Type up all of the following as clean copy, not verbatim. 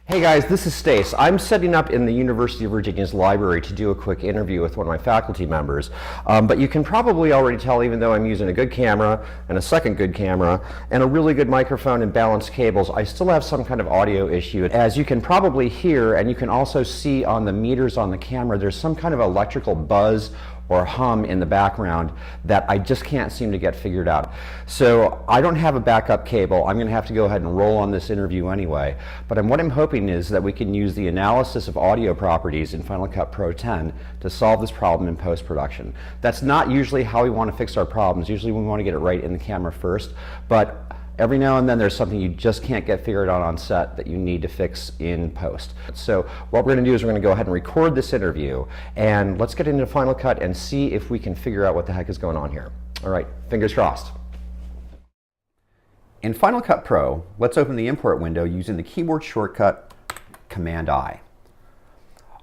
Hey guys, this is Stace. I'm setting up in the University of Virginia's library to do a quick interview with one of my faculty members. But you can probably already tell, even though I'm using a good camera and a second good camera and a really good microphone and balanced cables, I still have some kind of audio issue. As you can probably hear, and you can also see on the meters on the camera, there's some kind of electrical buzz or hum in the background that I just can't seem to get figured out. So I don't have a backup cable. I'm going to have to go ahead and roll on this interview anyway. But what I'm hoping is that we can use the analysis of audio properties in Final Cut Pro 10 to solve this problem in post-production. That's not usually how we want to fix our problems. Usually we want to get it right in the camera first. But every now and then there's something you just can't get figured out on set that you need to fix in post. So what we're going to do is we're going to go ahead and record this interview, and let's get into Final Cut and see if we can figure out what the heck is going on here. All right, fingers crossed. In Final Cut Pro, let's open the import window using the keyboard shortcut Command-I.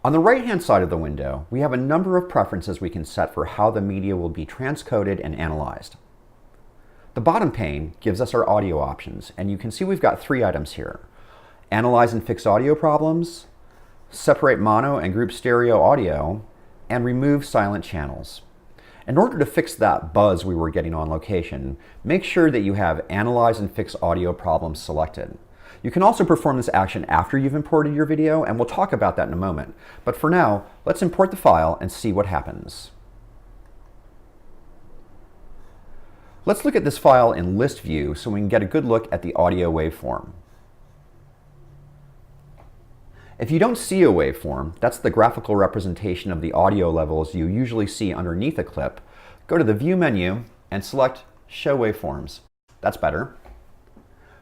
On the right-hand side of the window, we have a number of preferences we can set for how the media will be transcoded and analyzed. The bottom pane gives us our audio options, and you can see we've got three items here. Analyze and fix audio problems, separate mono and group stereo audio, and remove silent channels. In order to fix that buzz we were getting on location, make sure that you have Analyze and Fix Audio Problems selected. You can also perform this action after you've imported your video, and we'll talk about that in a moment. But for now, let's import the file and see what happens. Let's look at this file in list view so we can get a good look at the audio waveform. If you don't see a waveform, that's the graphical representation of the audio levels you usually see underneath a clip. Go to the View menu and select Show Waveforms. That's better.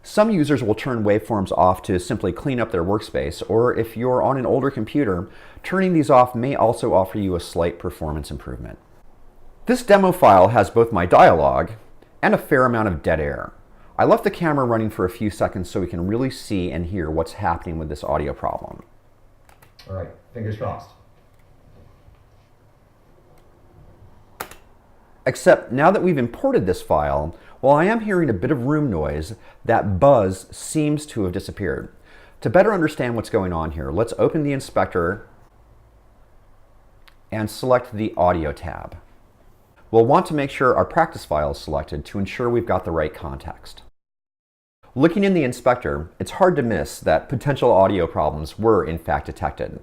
Some users will turn waveforms off to simply clean up their workspace, or if you're on an older computer, turning these off may also offer you a slight performance improvement. This demo file has both my dialogue and a fair amount of dead air. I left the camera running for a few seconds so we can really see and hear what's happening with this audio problem. All right, fingers crossed. Except now that we've imported this file, while I am hearing a bit of room noise, that buzz seems to have disappeared. To better understand what's going on here, let's open the inspector and select the Audio tab. We'll want to make sure our practice file is selected to ensure we've got the right context. Looking in the inspector, it's hard to miss that potential audio problems were in fact detected.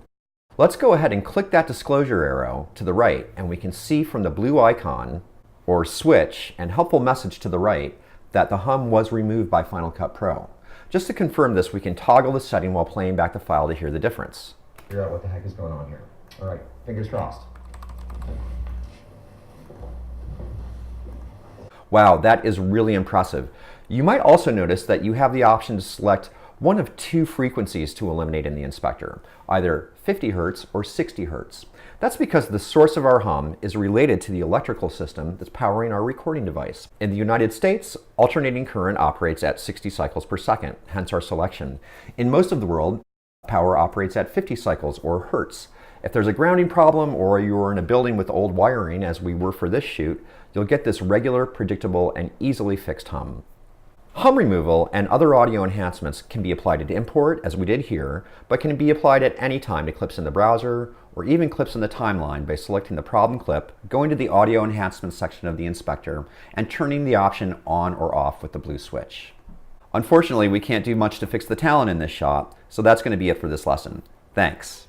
Let's go ahead and click that disclosure arrow to the right, and we can see from the blue icon, or switch, and helpful message to the right, that the hum was removed by Final Cut Pro. Just to confirm this, we can toggle the setting while playing back the file to hear the difference. Figure out what the heck is going on here. All right, fingers crossed. Wow, that is really impressive. You might also notice that you have the option to select one of two frequencies to eliminate in the inspector, either 50 Hz or 60 Hz. That's because the source of our hum is related to the electrical system that's powering our recording device. In the United States, alternating current operates at 60 cycles per second, hence our selection. In most of the world, power operates at 50 cycles or hertz. If there's a grounding problem or you're in a building with old wiring, as we were for this shoot, you'll get this regular, predictable, and easily fixed hum. Hum removal and other audio enhancements can be applied to import, as we did here, but can be applied at any time to clips in the browser or even clips in the timeline by selecting the problem clip, going to the audio enhancements section of the inspector, and turning the option on or off with the blue switch. Unfortunately, we can't do much to fix the talent in this shot, so that's going to be it for this lesson. Thanks.